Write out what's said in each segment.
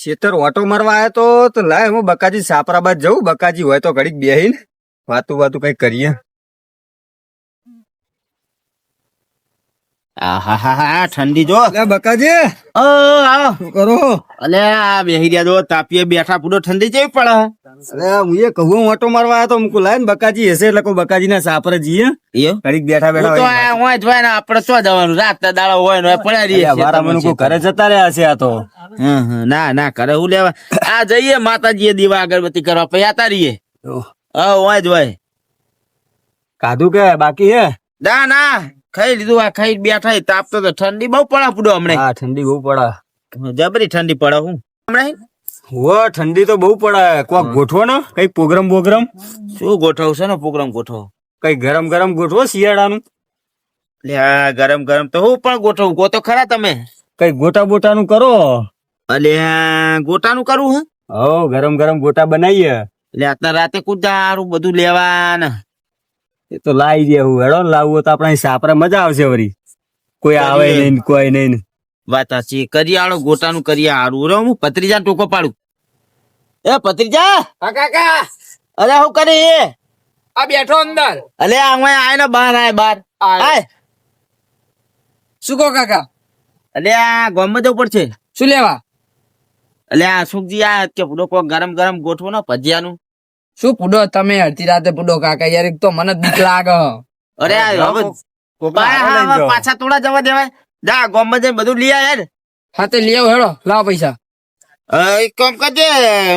ખેતર ઓટો મારવા આવ્યો તો લાય હું બકાજી સાપરા બાદ જઉં. બકાજી હોય તો ઘડીક બેહીને વાતું કઈ કરીએ. આહાહા, ઠંડી જો. લે બકાજી આવો. શું કરો? અલે આ બેહી રહ્યા જો, તાપીએ બેઠા પૂરો, ઠંડી જેવી પડે. અરે હું એ કહું ઓટો મારવા આવ્યો તો મૂકું લાય ને બકાજી હશે એટલે કોઈ બકાજી ના સાપરે જઈએ ઘડીક બેઠા હું તો બેઠા આ હોય જ હોય ને, આપડે શું જવાનું, રાત ના દાડા હોય ને પડ્યા રહીએ છીએ. મારા મને કોઈ ઘરે જતા રહ્યા છે આ તો. ના ના કરે હું લેવા આ જઈએ માતાજી દીવા અગરબત્તી કરવા પછી આતા રહીએ. હોય જ હોય. કાધું કે બાકી હે? ના ના ખાઈ લીધું, આ ખાઈ બેઠા. તાપ તો ઠંડી બહુ પડે પૂડો હમણે. હા ઠંડી બહુ પડે, જબરી ઠંડી પડે. હું હમણાં હો ઠંડી તો બહુ પડે. કોક ગોઠવો ને કઈ પ્રોગ્રામ શું ગોઠવશે ને પ્રોગ્રામ ગોઠવો, કઈ ગરમ ગોઠવો શિયાળાનું. લે આ ગરમ તો હું પણ ગોઠવું, ગોતો ખરા તમે. કઈ ગોટા બોટાનું કરો. અલે ગોટાનું કરવું હે? હો ગરમ ગોટા બનાવીએ. એટલે આટલા રાતે કુદારું બધું લેવા ને. એ તો લાવી દેવું. હેડો લાવવું તો આપણે સાપરે મજા આવશે વળી. કોઈ આવે નહીં કોઈ નહીં. વાત સાચી. કરિયાળો ગોટાનું કરિયાળું રે. હું પત્રીજા ટોકો પાડું. એ પત્રીજા કાકા અરે હું કરી આ બેઠો અંદર. અલે આય ને બહાર આય બહાર આય. શું કહો કાકા? અલે આ ગામમાં જવું પડશે. શું લેવા? અલે આ સુખજી આ કે પૂડો કોઈ ગરમ ગોઠવો ને ભજીયાનું. શું પૂડો તમે અડધી રાતે પૂડો કાકા યાર, એક તો મને બીક લાગે. અરે પાછા થોડા જવા દેવાય. જા ગામમાં જઈને બધું લઈ આય યાર. હા તે લઈ આવો, હેડો લાવો પૈસા. એક કામ કરજે,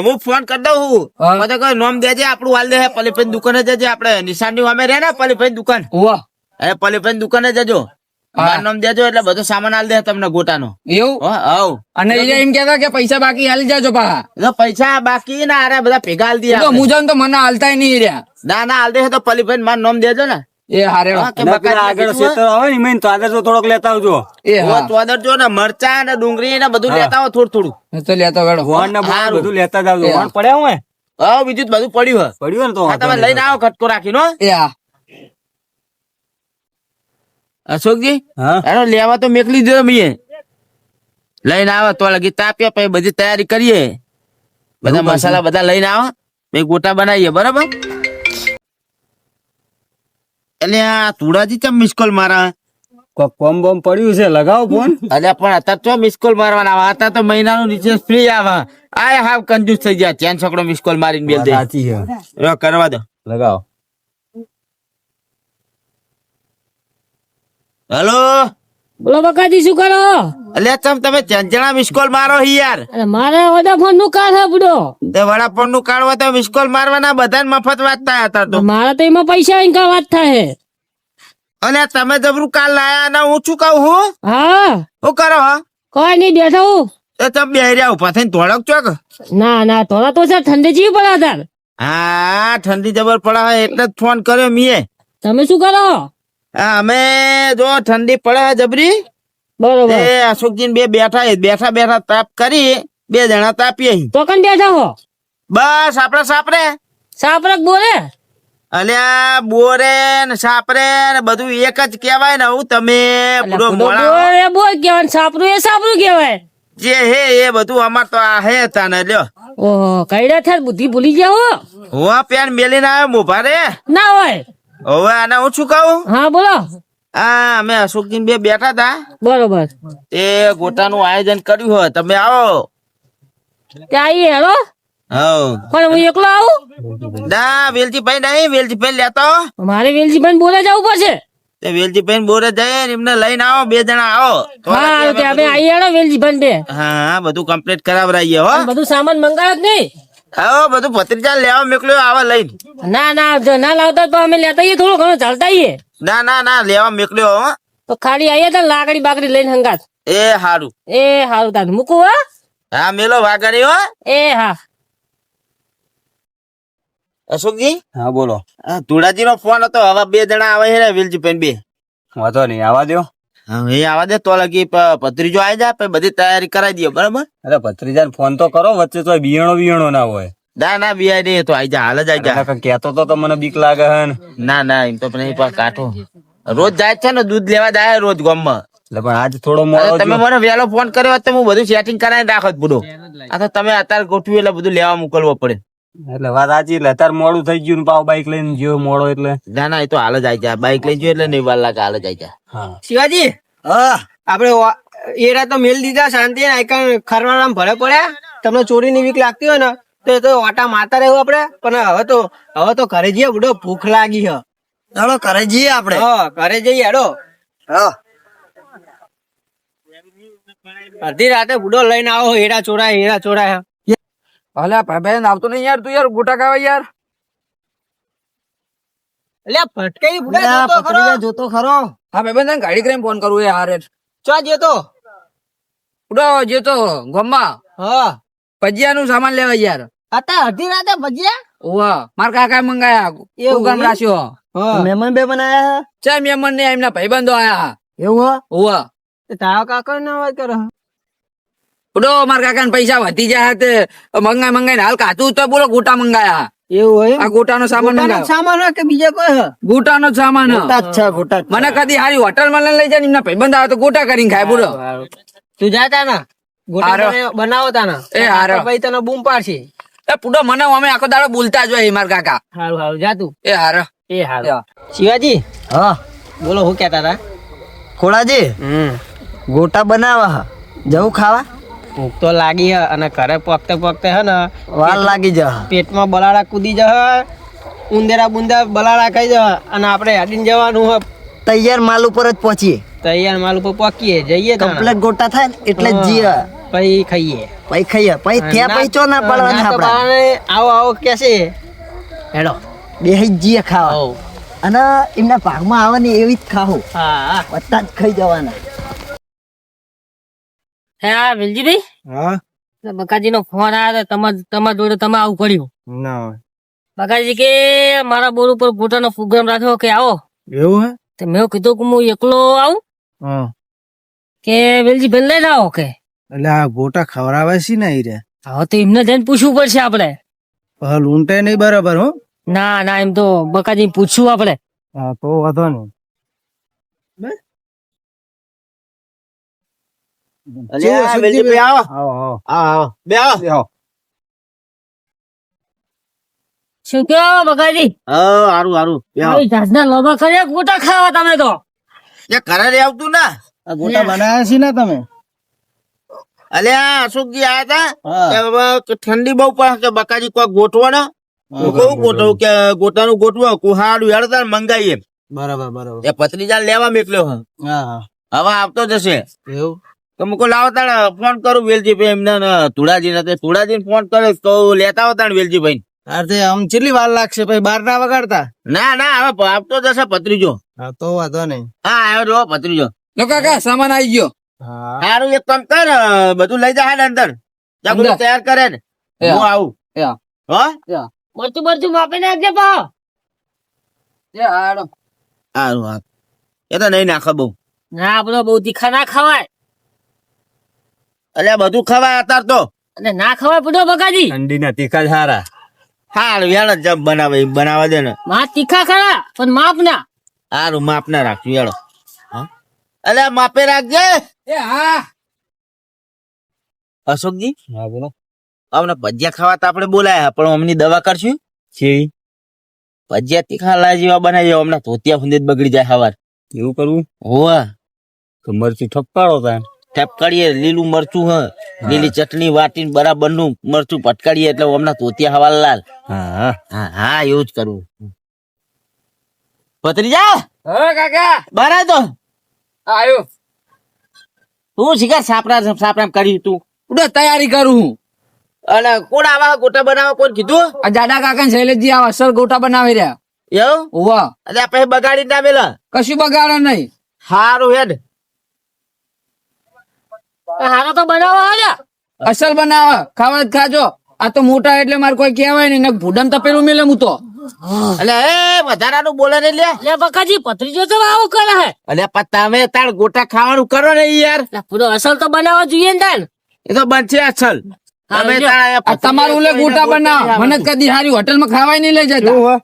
હું ફોન કરી દઉં. હા. પછી કોઈ નોમ દેજે, આપણું હાલ દે. પલીભાઈ દુકાને જજે. આપડે નિશાનની અમે રહે ને પલીભાઈ દુકાન. વાહ એ પલીભાઈ દુકાને જજો. મારું નામ દેજો એટલે બધો સામાન હાલ દે તમને ગોટાનો. એવું? હવ અને એ એમ કેતા કે પૈસા બાકી હાલી જાજો પાહા. પૈસા બાકી ના અરે બધા ભેગા હાલ દે. તો હું જાઉં તો મને હાલતા નહીં રહ્યા. ના હાલ દે તો પલીભાઈ મારું નામ દેજો ને. એ હારે આગળ ક્ષેત્ર આવે ને મેં તો આગળ તો થોડોક લેતા આવજો. એ હા ચોદર જો ને મરચા ને ડુંગળી ને બધું લેતા આવો થોડું. તો લેતો હેડો. વણ ને હારું. બધું લેતા જ આવજો. વણ પડ્યા હોય હા બીજું બધું પડ્યું પડ્યું ને તો હા તમે લઈને આવો ખટકો રાખીને. એ હા અશોકજી હા એનો લેવા તો મેકલી દો મીએ લઈને આવો તો લગી તાપ્યા પછી બધી તૈયારી કરીએ. બધા મસાલા બધા લઈને આવો પછી ગોટા બનાવીએ બરાબર. એટલે આ તુડાજી ચમ મિસકોલ મારા. કોક કોમ બોમ પડ્યું છે લગાવો ફોન. અલ્યા પણ અત્યારે તો મિસકોલ મારવાના આવે. અત્યારે તો મહિનાનું રિચાર્જ ફ્રી આવે. આ હાવ કંજૂસ થઈ જાય. ચેન છોકરો મિસકોલ મારીને બેલ દે. સાચી છે. કરવા દો. લગાવો. હેલો બોલો બકાજી શું કરો? અલ્યા ચમ તમે જણા મિસકોલ મારો હી યાર. અરે મારે વડાફોન નું કાર્ડ છે બુડો. તે વડાફોન નું કાઢવા તો મિસકોલ મારવાના બધાને મફત વાંચતા હતા તો. મારે તો એમાં પૈસા ઇનકા વાત થાય. અને તમે જબરું કાલ લાયા ને હું શું કહું હું હા શું કરો હો કોઈ નહીં બેઠો હું. એ તમે બે રહ્યા ઉભા થઈને ધોળક ચોક. ના થોડા તો સર ઠંડી જેવી પડે તાર. હા ઠંડી જબર પડે હોય એટલે જ ફોન કર્યો મીએ. તમે શું કરો? હા અમે જો ઠંડી પડે જબરી. બરોબર એ અશોકજી બે બેઠા તાપ કરી બે જણા તાપીએ. તો કન બેઠા હો? બસ આપડે સાપરે સાપરક બોલે. અલ્યા બોરે ને સાપરે ને બધું એક જ કેવાય ને. હું તમે પૂરો મોળા બોલ કેવાય સાપરું એ સાપરું કેવાય. જે હે એ બધું અમાર તો આ હે તાને લ્યો. ઓહો કઈડા થાર બુદ્ધિ ભૂલી ગયા હો. હું પેન મેલીને આવ્યો મોભા રે. ના હોય. હવે આને હું શું કહું. હા બોલો. હા અમે અશોકજી બે બેઠા હતા બરોબર તે ગોટાનું આયોજન કર્યું હોય તમે આવો. ત્યાં આવીએ હેલો. હવ પણ હું એકલો આવું? ના વેલજીભાઈ નહીં, વેલજીભાઈ લેતો. મારે વેલજીભાઈ બોલે જવું પડશે. તે વેલજીભાઈ બોરે જાય ને એમને લઈને આવો. બે જણા આવો તો હા તે આપણે આવીએ હેલો વેલજીભાઈ બે. હા બધું કમ્પ્લીટ કરાવરાઈએ હો. બધું સામાન મંગાવ્યો જ નહીં? આવો બધું ભત્રીજા લેવા મોકલ્યો આવા લઈને. ના જો ના લાવતા તો અમે લેતા આવીએ થોડું ઘણું ચાલતા આવીએ. ના લેવા મોકલ્યો હો. તો ખાલી આવીએ તો લાકડી બાકડી લઈને હંગાત. એ હારું. એ હારું તાર મૂકું હા. હા મેલો વાઘાણી હો. એ હા અશોકજી હા બોલો. ધુડાજી નો ફોન હતો. હવે બે જણા આવે છે ને વેલજીભાઈ બે. વાંધો નહીં આવા દો. હા એ આવા દે તો લગી ભત્રીજો આવી જાય પછી બધી તૈયારી કરાવી દઈએ બરાબર. અરે ભત્રીજાને ફોન તો કરો વચ્ચે તો બિયાણો ના હોય. ના બિયાય નહીં તો આવી જા હાલ જ આવી જા. કેતો તો મને બીક લાગે હે ને. ના એમ તો નહીં પણ કાઠો રોજ જાય છે ને દૂધ લેવા જાય રોજ ગામમાં. એટલે પણ આજ થોડો અરે મોડો તમે મને વહેલો ફોન કર્યો હોત તો હું બધું સેટિંગ કરાવીને રાખત બુડો. આ તો તમે અત્યારે ગોઠવ્યું એટલે બધું લેવા મોકલવો પડે. એટલે વાત સાચી. એટલે અત્યારે મોડું થઈ ગયું ને પાવ બાઈક લઈને ગયો મોડો એટલે. ના ના, એ તો હાલ જ આવી જાય. બાઈક લઈ ગયો એટલે નહીં વાર લાગે, હાલ જ આવી જાય. હા શિવાજી હા આપણે એરા તો મેલ દીધા શાંતિ આઈકન ખરવાના ભરે પડ્યા. તમને ચોરીની બીક લાગતી હોય ને તો એ તો ઓટા મારતા રહેવું આપણે. પણ હવે તો ઘરે જઈએ બુડો, ભૂખ લાગી છે. ચાલો ઘરે જઈએ આપણે. હા ઘરે જઈએ હેડો. હા અડધી રાતે બુડો લઈને આવો હેરા ચોરાય. અલ્યા ભાઈ આવતો નહીં યાર, તું યાર ગોટા ખાવા યાર. એટલે ફટકાઈ બુડા જોતો ખરો. જોતો ખરો. હા ભાઈ તને ગાડી કરીને ફોન કરું એ હારે. ચો જતો. ઉડો જે તો ગમમાં હા ભજીયાનું સામાન લેવા યાર. અત્યારે અડધી રાતે ભજીયા. ઓવા માર કાકા મંગાયા એવું પ્રોગ્રામ એમ? રાખ્યો. હા મહેમાન બે બનાયા. ચે મેમન ને એમના ભાઈબંધો આયા. એવું હો? ઓવા તારો કાકો નો અવાજ કરો. ઉડો માર કાકા પૈસા વધી જાય તે મંગાઈને હાલ કાતું તો બોલો ગોટા મંગાયા. એવું હોય આ ગોટાનો સામાન પોતાનો મંગાયો. સામાન હોય કે બીજા કોઈ હોય? ગોટાનો જ સામાન હ. ગોટા જ છે, ગોટા જ છે. મને કદી હારી હોટલ માં લઈ જાય ને એમના ભાઈબંધ આવે તો ગોટા કરીને ખાય બોલો. તું જાતા ના ગોટા હારો. તને બનાવો તાના એ હારો. ભાઈ તને બૂમ પાડશે. એ પુડો મને અમે આખો દાડો બોલતા જ હોય માર કાકા. હારું જા તું. એ હારો. એ હારું. શિવાજી હા બોલો હું કહેતા હતા? ખોડાજી ગોટા બનાવા જવું ખાવા. ભૂખ તો લાગી હે અને ઘરે પકતે હે ને વાર લાગી જા. પેટમાં બલાડા કૂદી જશે, ઉંદેરા બુંદા બલાડા ખાઈ જશે અને આપણે હેડીને જવાનું હોય. તૈયાર માલ ઉપર જ પહોંચીએ. તૈયાર માલ ઉપર પકીએ જઈએ કમ્પ્લેટ ગોટા થાય ને એટલે જ જીએ. પછી ખાઈએ. પછી ખાઈએ પછી ત્યાં પછી ચો ના પડવાના ના તો આપડા. બાળાને આવો આવો કેસે હેડો. બેહી જ જીએ ખાવા. હોવ. અને એમના ભાગમાં આવે ને એવી જ ખાવું. હા બધા જ ખાઈ જવાના. હા વેલજીભાઈ, હા બકાજી નો ફોન આવ્યો તો તમારા જોડે તમે આવું કર્યું. ના બકાજી કે મારા બોર ઉપર ગોટાનો પ્રોગ્રામ રાખ્યો કે આવો. એવું હે. તો મેં કીધું કે હું એકલો આવું હા કે વેલજીભાઈ લઈને આવો કે. એટલે આ ગોટા ખવડાવે છે ને રે. હવે તો એમને જઈને પૂછવું પડશે આપણે. હાલ ઊંટે નહીં બરાબર હો. ના ના એમ તો બકાજી પૂછવું આપણે. હા તો વાંધો નહીં. શું કેવો બકાજી? આવી જાતના લોભા કર્યા ગોટા ખાવા તમે તો. ઘરે રે આવતું ના. ગોટા બનાવ્યા છે ને તમે. અલ્યા અશોકજી આયા હતા કે ઠંડી બહુ પડે કે બકાજી કોઈ ગોઠવાનો. હું કહું ગોઠવું કે ગોટાનું ગોઠવો કુહાડું હેડતા મંગાવીએ. બરાબર એ પત્રીજા લેવા મેકલ્યો હે. હા હવે આવતો જશે. એવું. તો મુકો લાવો તાણ ફોન કરું વેલજીભાઈ એમને ધુડાજી ફોન કરે તો લેતા આવો તાણ વેલજીભાઈ. અરે આમ કેટલી વાર લાગશે પછી બાર ના વગાડતા. ના ના હવે આવતો જશે પત્રીજો. હા તો વાંધો નહીં. હા આવ્યો જો પત્રીજો. લો કાકા સામાન આવી ગયો. હા સારું એક કામ કર બધું લઈ જા અંદર ત્યાં બધું અંદર? તૈયાર કરે ને એ હું આવું. એ હા. હો મરચું માપી નાખજે પા. એ હારો. સારું હા એ તો નહીં નાખે બહુ. ના આપડે બહુ તીખા ના ખવાય અલ્યા બધું ખવાય અત્યારે તો. અને ના ખવાય પૂછો બકાજી. ઠંડી ના તીખા જ હારા. હારું યાર જબ બનાવે એમ બનાવવા દે ને. માં તીખા ખરા પણ માપ ના. સારું માપ ના રાખશું યાર. અલ્યા માપે રાખજે. એ હા. અશોકજી હા બોલો. અમને ભજીયા ખાવા તો આપણે બોલાયા પણ અમની દવા કરશું. કેવી ભજીયા તીખા લાય જેવા બનાવીએ હમણાં ધોતિયા ફૂંદી જ બગડી જાય સવાર. એવું કરવું. હોવા તો મરચી ઠપકારો તા. ઠપકારીએ લીલું મરચું હ લીલી ચટણી વાટીને બરાબર નું મરચું પટકાડીએ એટલે હમણાં ધોતિયા હવા લાલ. હા હા હા એવું જ કરવું. ભત્રીજા હવે કાકા બરાબર તો આયો. તું શિકાર સાપરા કરી તું. ઉડો તૈયારી કરું હું. અને કોણ આવા ગોટા બનાવવા કોણ કીધું? આ જાડા કાકા શૈલેષજી આ અસર ગોટા બનાવી રહ્યા. એવું ઓવા એટલે પછી બગાડી ના મેલા. કશું બગાડે નહીં. હારું હેડ. હારો તો બનાવો હાજા. અસલ બનાવે ખાવા જ ખાજો. આ તો મોટા એટલે મારે કોઈ કહેવાય નહીં ને ભૂડમ તપેલું મેલે હું તો. એટલે એ વધારાનું બોલે ને લે. લે બકાજી પથરીજો તો આવું કરે હે. એટલે પણ તમે તાર ગોટા ખાવાનું કરો ને યાર. લે પૂરો અસલ તો બનાવવા જોઈએ ને તાન. એ તો બનશે અસલ. તમે જો. તાર આ તમારું ઓલે ગોટા બનાવ. મને કદી હારી હોટલ માં ખાવાય નહીં લઈ જતા.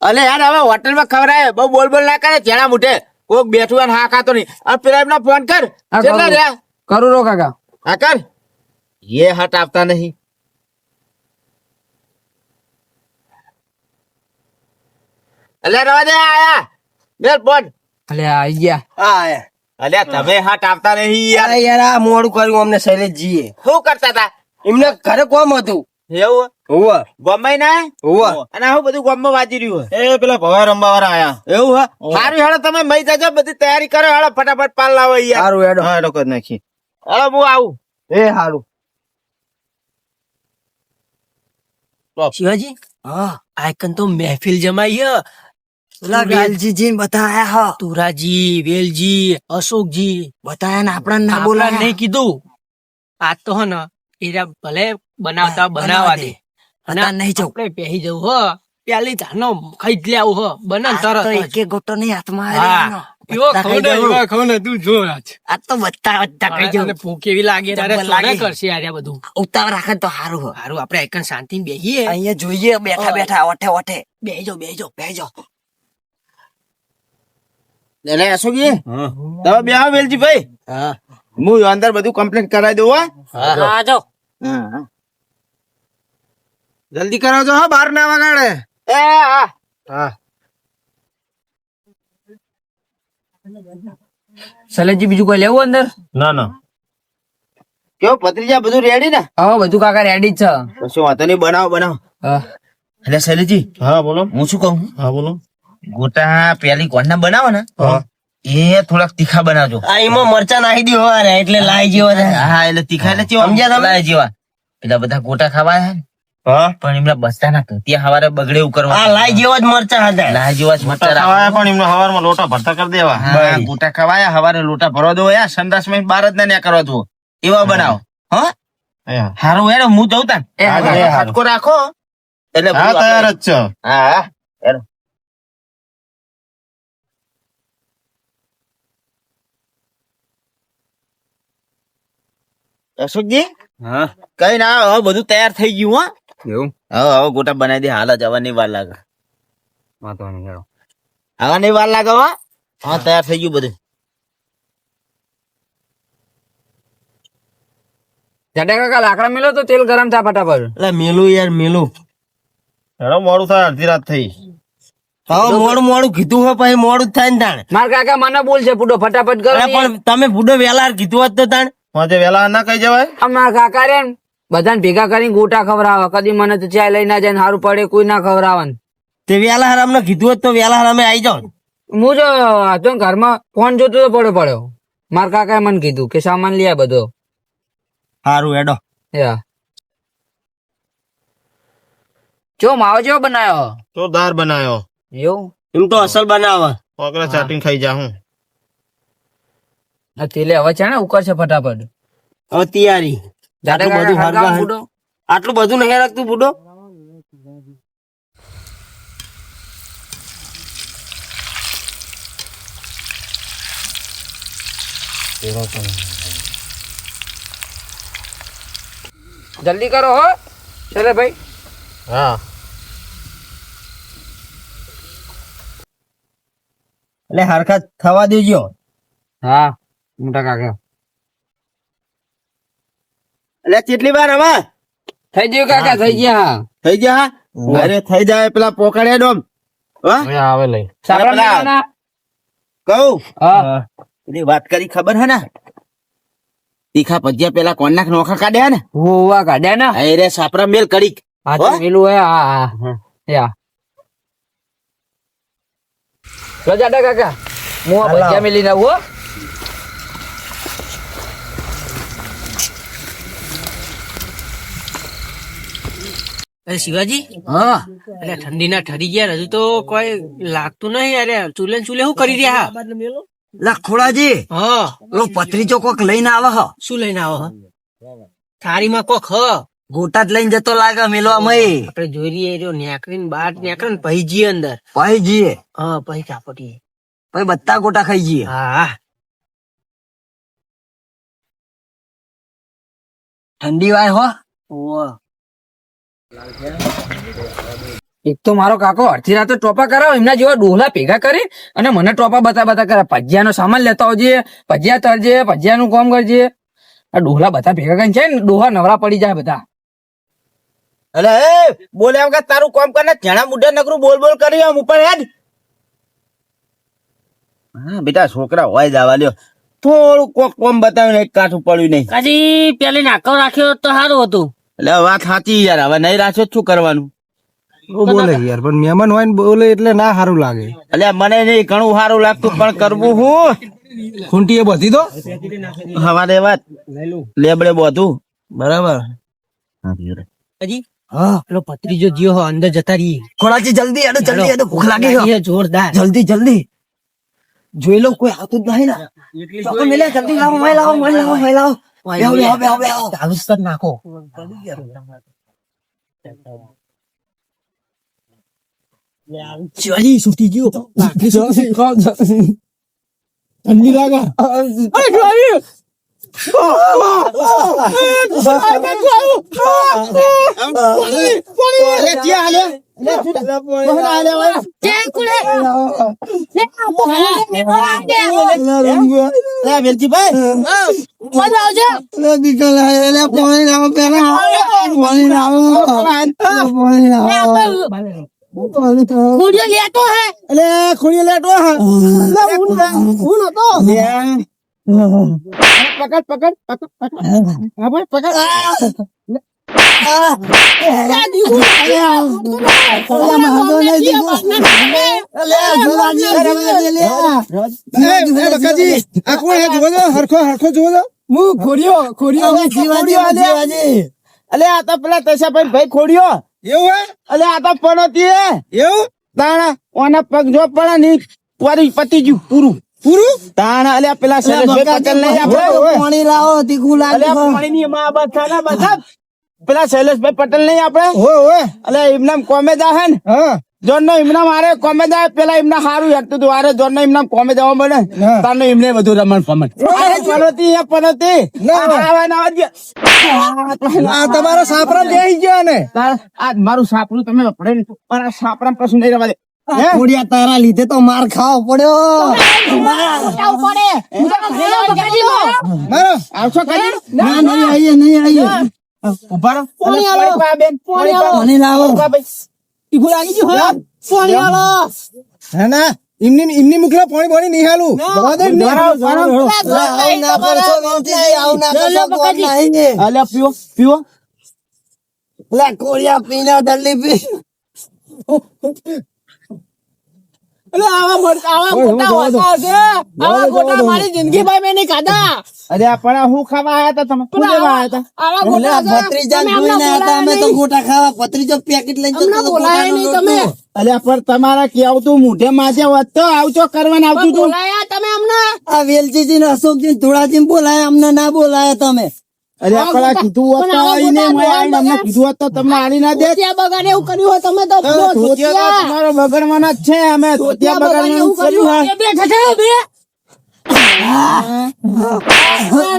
અલે યાર હવે હોટલ માં ખવડાય બહુ બોલ ના કરે જેણા મુઠે કોક બેઠું હોય ને હા ખાતો નહીં. આ પેલા એમના ફોન કર. હા, કેટલા કરું. રહ્યા? કરું રો કાકા. હા કર. એ હટ આપતા નહીં. અલ્યા રવા દે આયા. મેલ ફોન. અલે આઈ ગયા. હા અલ્યા તમે હટ આપતા નહીં યાર. યાર આ મોડું કર્યું અમને શૈલેષજીએ. શું કરતા હતા? એમને ઘરે કોમ હતું. એવું હોવે ગોમાઈ ના હોવે. અને આવું બધું ગોમમાં વાંચી રહ્યું હે. એ પેલા ભવા રમવા વાળા આયા. એવું હે સારું હેડો તમે મઈ જજો બધી તૈયારી કરો હેડો ફટાફટ પાલ લાવો યાર. સારું હેડો. હા, કરી નાખી. હેડો હું આવું. એ સારું. શિવાજી હા આયકન તો મહેફિલ જમાઈ હે પેલા વેલજી બતાયા હા. તુરાજી વેલજી અશોકજી બતાયા ને આપણા ના આપણા બોલાયા. નહીં કીધું આજ તો હે ને એરા ભલે બનાવતા બનાવવા દે અને અત્યારે નહીં જવું. આપણે પહેરી જવું હો પેલી ધાનો ખાઈ જ લેવું હો બને ને આ તો તરત એકે ગોટો નહીં હાથમાં હા. આવેલો. એવો બધા ખવને, ખાઈ જવું. એવો ખવને, તું જો આજ. આ તો બધા ખાઈ તને જવું. ભૂખ એવી લાગે તારે જબર ચોરે લાગે. કરશે યાર આ બધું ઉતાવળ રાખે તો સારું હોય. હારું આપણે એકન શાંતિ બેહીએ અહીંયા જોઈએ બેઠા હા. બેઠા ઓઠે ઓઠે બેહી જાઓ બેજો. એટલે અશોકજી તમે બે આવો વેલજી ભાઈ. હા હું અંદર બધું કમ્પ્લીટ કરાવી દઉં હો. હા જાઓ હા. જલ્દી કરાવજો હા બાર ના વગાડે. એ હા હા શૈલેષજી બીજું કોઈ લેવું અંદર? ના કેવું ભત્રીજા બધું રેડી ને? હા બધું કાકા રેડી જ છે. કશું વાંધો નહીં બનાવો. હા. એટલે શૈલેષજી હા બોલો. હું શું કહું હા બોલો. ગોટા પેલી કોણના બનાવો ને એ થોડાક તીખા બનાવજો. આ એમાં મરચા નાખી દો ને એટલે લાઈ જેવા થાય. હા એટલે તીખા એટલે કેવા સમજ્યા તમે? લાય જેવા પેલા બધા ગોટા ખાવા છે ને હા પણ એમના બસતા ના ત્યાં હવારે બગડે એવું કરવા. આ લાઈ જેવા જ મરચા હતા. લાય જેવા જ મચ્છર ખાવાય પણ એમને હવારમાં લોટા ભરતા કરી દેવા. હા, ગોટા ખવાયા હવારે લોટા ભરવા દો યાર સંડાસ માં બાર જ ના કરવા દો એવા બનાવો. હા હા હારું હેડો હું જઉં તાન. એ હા, હા, હારું. ફટકો રાખો એટલે બધું આપણે- તૈયાર જ છે. હા હા હેડો. અશોકજી હા કઈ ના હવે બધું તૈયાર થઈ ગયું હો. એવું હવે ગોટા બનાવી દે હાલ જ હવાની વાર લાગે. વાંધો નહીં હેડો. હવાની વાર લાગે હો. હા તૈયાર થઈ ગયું બધું. જાડે કાકા લાકડા મેલો તો તેલ ગરમ થાય ફટાફટ. એટલે મેલું યાર મેલું. હેડો મોડું થાય અડધી રાત થઈ. હવે મોડું કીધું હોય પછી મોડું જ થાય ને તાણ. માર કાકા મને બોલ છે પૂડો ફટાફટ કરો. અરે પણ તમે બુડો વેલા કીધું હોત તો તાણ. આજે વેલા ના કહી જવાય. અમારા કાકા રે બધાને ભેગા કરીને ગોટા ખવડાવે. કદી મને તો ચાય લઈ ના જાય ને સારું પડે કોઈ ના ખવડાવે. તે વેલા હાર અમને કીધું હોત તો વેલા હાર અમે આવી જાવ. હું જો હતો ને ઘરમાં ફોન જોતો તો પડ્યો. મારા કાકાએ મને કીધું કે સામાન લઈ આ બધો. સારું હેડો. યા જો માવો જેવો બનાવ્યો જોરદાર બનાવ્યો. એવું એમ તો અસલ બનાવે. ઓકરા ચાટીને ખાઈ જા હું. આ તેલે હવે છે ને ઉકર છે ફટાફટ. હવે તૈયારી. જાડે આટલું બધું કાકા હરગા હરગાવ પૂડો. આટલું બધું નહીં રાખતું બુડો. જલ્દી કરો હો ચલે ભાઈ. હા એટલે હરખા થવા દેજો. હા મોટા કાકા એટલે કેટલી વાર હવે થઈ ગયું કાકા થઈ ગયા. થઈ ગયા? અરે થઈ જાય પેલા પોકડે ડોમ. હા હવે આવે લઈ. સાપડા પેલા- મેળવવાના? કહું હા પેલી વાત કરી ખબર હે ને તીખા ભજીયા પેલા કોન્નાક નોખા કાઢ્યા ને હોવા કાઢ્યા ને. અરે સાપરા મેલ કડીક. હા તો હો? પેલું હે હા હા યા લો જાડા કાકા હું આ ભજીયા મેલી ના હો. અરે શિવાજી હા અરે ઠંડી ના ઠરી ગયા હજુ તો કોઈ લાગતું નહીં અરે ચૂલે ને ચૂલે શું કરી રહ્યા લખોડાજી હા પેલો પત્રીચો કોક લઈને આવે હ. શું લઈને આવો હ? થાળીમાં કોક હ ગોટા જ લઈને જતો લાગે મેલવા મય. આપણે જોઈ રહીએ રહ્યો નેકરીને બહાર નેકરે ને પછી જઈએ અંદર પછી જઈએ હા પછી કાપટીએ પછી બધા ગોટા ખાઈ જઈએ. હા ઠંડી વાર હો. ઓહ. એક તો મારો કાકો અડધી રાતે ટોપા કરાવો એમના જેવા ડોહલા ભેગા કરી અને મને ટોપા બતા કરે ભજીયાનો સામાન લેતા આવજે, ભજીયા તરજે, ભજીયાનું કામ કરજે. આ ડોહલા બધા ભેગા કરીને છે ને ડોહા નવરા પડી જાય બધા. અલે એ બોલ્યા વગર તારું કામ કરે જણા મુઢે નકરું બોલ બોલ કરી આમ ઉપર હેડ. હા બેટા છોકરા હોય જવા લ્યો, થોડું કોક કોમ બતાવીને એક કાઠું પડ્યું નહીં. કાજી પેલી નાકો રાખ્યો તો સારું હતું. એટલે વાત સાચી યાર, હવે નહીં રાખ્યો તો શું કરવાનું? બોલે યાર, પણ મહેમાન હોય ને બોલે એટલે ના સારું લાગે. એટલે મને નહીં ઘણું સારું લાગતું પણ કરવું હું ખૂંટી એ બધી તો હવારે વાત લેબડે બધું બરાબર. હા પેલો પત્રીજો જીઓ અંદર જતા રહી. ખોળાજી જલ્દી હેડો, જલ્દી હેડો, ભૂખ લાગી છે. જોરદાર. જલ્દી જલ્દી જોઈ લો કોઈ આવતું જ નહીં ને. ચોકો મિલે જલ્દી લાવો, મય લાવો, મય લાવો, મય લાવો. બેહો, બેહો, બેહો, બેહો. ચાલુ જ નાખો. શિવાજી સુતી ગયો. ઠંડી લાગે. અલે આ તો પેલા તૈસાભાઈ ભાઈ ખોડ્યો એવું અલે આ તો પનોતી એવું તાણા ઓના પગ જો પડે ની પોરી પતી ગયું પૂરું પૂરું તાણા અલે પેલા શૈલેષભાઈ પટેલ નહીં આપણે પાણી લાવો, તીખું અલે લાગે. પાણી ની માં બધા બધા પેલા શૈલેષભાઈ પટેલ નહીં આપણે અલે એમના કોમે જાહે ને જોન નો એમના મારે કોમે જાય પેલા એમના સારું હેઠતું હતું આરે જોન નો એમના કોમે જવા મળે તારનો એમને બધું રમણ ફમણ પનોતી પનોતી તમારો સાપરા બેસી ગયો ને આ મારું સાપરું તમે પડે ને પણ આ સાપરા પ્રશ્ન નહીં રવા દે ખોડિયા તારા લીધે તો માર ખાવો પડ્યો. મારો આવશો કરી ના, નહીં આવીએ, નહીં આવીએ. ઉભા રહો બેન પાણી લાવો. હે ના એમની મુખલા પાણી પાણી નહીં હાલું. અલ્યા પીવો પીવો ખોડિયા પીને જલ્દી પી. અરે પણ હું ખાવા આયા હતા તમે શું લેવા આયા હતા ભત્રીજા જોઈને આયા તા અમે તો ગોટા ખાવા. ભત્રીજો પેકેટ લઈ જતો તો ગોટાનો લોટ તો. અલ્યા પણ તમારા કેવું તું મોઢે માથે વધતો આવતો કરવાનું આવતું તું આ વેલજીજી ને અશોકજી ધોળાજી બોલાયા, અમને ના બોલાયા તમે. અરે પણ આ કીધું હોત તો આવીને મેં આવીને અમને કીધું હોત તો તમને આલી ના દે બગાડે એવું કર્યું હોય તમે તો ધોતિયા તો તમારો બગડવાના જ છે અમે ધોતિયા બગડવાનું કર્યું હોય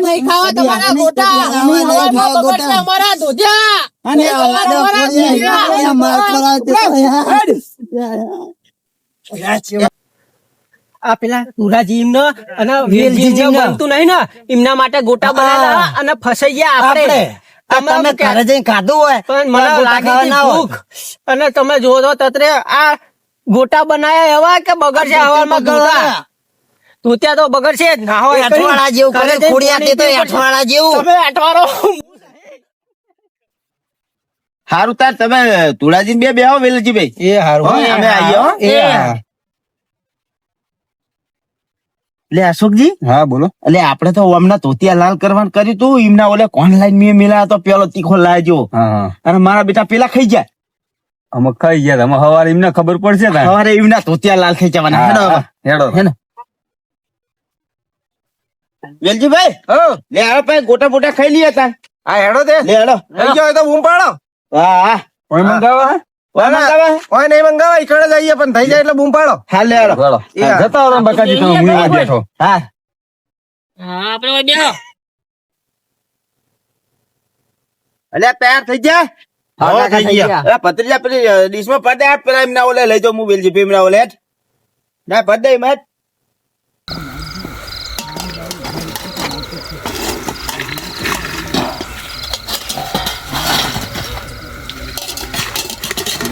નહીં ખાવા તમારા ગોટા અમારા ધોતિયા અને માર કરાવતી આ પેલા તુરાજી એમનો અને વેલજી બનતું નહીં ને એમના માટે ગોટા બનાવ્યા અને ફસાઈ ગયા આપણે. તમે ઘરે જઈને ખાધું હોય પણ મને લાગી હતી ભૂખ અને તમે જોવો તો તત્રે આ ગોટા બનાયા એવા કે બગડશે હવામાં ગોટા. ધોતિયા તો બગડશે જ ના હોય અઠવાડા જેવું કરે ખોડિયા તે તો અઠવાડા જેવું. તમે અઠવાડો હારું તાર તમે તુળાજી બે બેહો વેલજી ભાઈ એ હારું અમે આવીએ હો. એટલે અશોકજી હા બોલો. એટલે આપડે તો હમણાં ધોતિયા લાલ કરવાનું કર્યું તું એમના ઓલે ઓનલાઈન મેં મિલા તો પેલો તીખો લાવજો હા અને મારા બેટા પેલા ખાઈ જાય અમે ખાઈ ગયા. અમે સવારે એમને ખબર પડશે ને. સવારે એમના ધોતિયા લાલ ખાઈ જવાના હેડો હવે. હેડો. હે ને વેલજીભાઈ લે હવે ભાઈ ગોટા બોટા ખાઈ લઈએ તાર હા હેડો તે લે હેડો થઈ ગયો હોય તો બૂમ પાડો. હા હા કોઈ મંગાવા ઓય મંગાવે કોઈ નહીં મંગાવા ઈકડે જઈએ પણ થઈ જાય એટલે બૂમ પાડો. હા લે હેડો ચાલો જતા રહો બકાજી તમે મૂળમાં બેઠો. હા આપડે બેહો એટલે તૈયાર થઈ જાય હા, થઈ ગયા. અરે ભત્રીજા પેલી ડીશમાં પડે આપ પેલા એમના ઓલે લઈ જાઓ હું વેલજી એમના ઓલે હેઠ. ના પડે એમ હેઠ.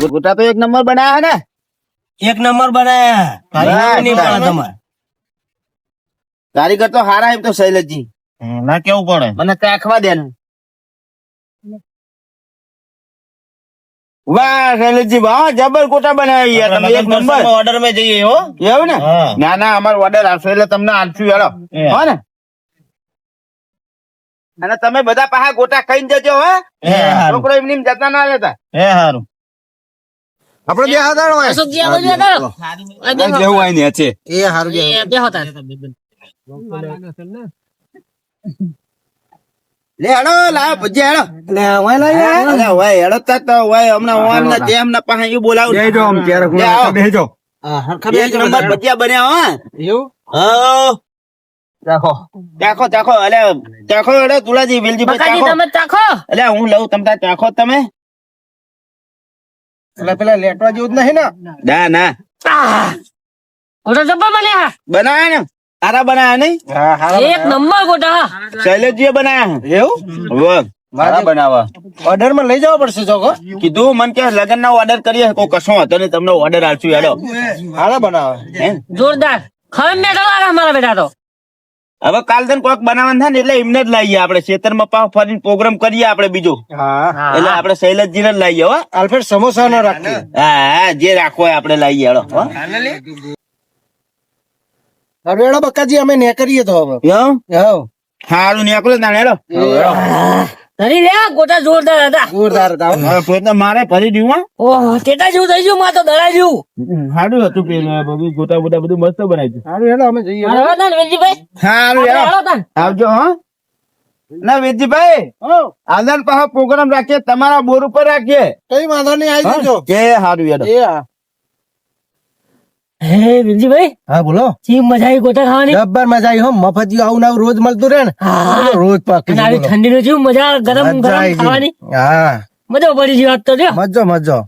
ગોટા તો એક નંબર બનાયા ને એક નંબર બનાયા કારીગર તો હારા એમ તો શૈલેષજી ના કેવું પડે મને ચાખવા દે ને વાહ શૈલેષજી વાહ જબર ગોટા બનાવ્યા યાર તમે એક નંબર ઓર્ડર માં જઈએ હો એવું ને ના ના અમારો ઓર્ડર આવશે એટલે તમને આપશું હેડો હો ને અને તમે બધા પાછા ગોટા ખાઈને જજો હો છોકરો એમની એમ જતા ના રહેતા હે હારું આપડે બે હાથ હોય અશોકજી, આ બાજુ આવો. આ બેહો. જેવું હોય ને છે એ હારું એ બેહો તાર. લે હેડો લાવ ભજીયા હેડો અલે ઓય હેડો તા તો ઓય હમણાં ઓમ ના જેમ ના પાસે ઈ બોલાવું બેહજો આમ ક્યારે લે આવો. બેહજો એક નંબર ભજીયા બન્યા હો એવું હા ચાખો ચાખો ચાખો અલે ચાખો હેડો તુલાજી વેલજી બકાજી, ચાખો તમે ચાખો. અલે હું લઉં તમ તાર ચાખો તમે એટલે પેલા લેટવા જેવું જ નહીં ને ના ના આહ. ગોટા જબ્બર બન્યા. બનાયા ને સારા બનાયા નહીં એક નંબર ગોટા. શૈલેષજી એ બનાયા એવું સારા બનાવા ઓર્ડર માં લઈ જવા પડશે ચોકો કીધું મન કે લગન ના ઓર્ડર કરીએ કોઈ કશો હતો ને તમને ઓર્ડર આપશું હેડો સારા બનાવા જોરદાર. ખરેખર મેઠા લાગે અમારા બેટા તો. હવે કાલ તને કોઈક બનાવવાનું થાય ને એટલે એમને જ લાવીએ આપણે ખેતરમાં પાવ ફરીને પ્રોગ્રામ કરીએ આપણે બીજો એટલે આપણે શૈલેષજી ને જ લાવીએ હો આલ્ફ્રેડ સમોસા નો રાખીએ હા જે રાખવો હોય આપણે લાવીએ હેડો હેડો બક્કાજી અમે ને કરીએ તો હવે સારું નીકળો ના હેડો ધરી લે, ગોટા જોરદાર હતા. જોરદાર મારે ફરી દીધું ઓહ, ટેટા જેવું થઈ ગયું, માં તો દડા જેવું. સારું હતું પેલું બધું ગોટા બોટા બધું મસ્ત બનાવ્યું સારું હેડો અમે જઈએ હાલો તાન, વેલજીભાઈ. સારું હેડો હાલો તાન. આવજો હા ના વેદજીભાઈ આનંદ પાછો પ્રોગ્રામ રાખીએ તમારા બોર ઉપર રાખીએ કઈ વાંધો નહીં આવી જજો કે સારું યાર હે વેલજીભાઈ, હા બોલો શી મજા આવી ગોટા ખાવાની. જબ્બર મજા આવી હો મફતિયું આવું ને આવું રોજ મળતું રહે ને હા. રોજ પાકી અને આવી ઠંડીનું જેવું મજા, ગરમ ગરમ ખાવાની હા મજા પડી ગઈ વાત તો જો. મજો મજો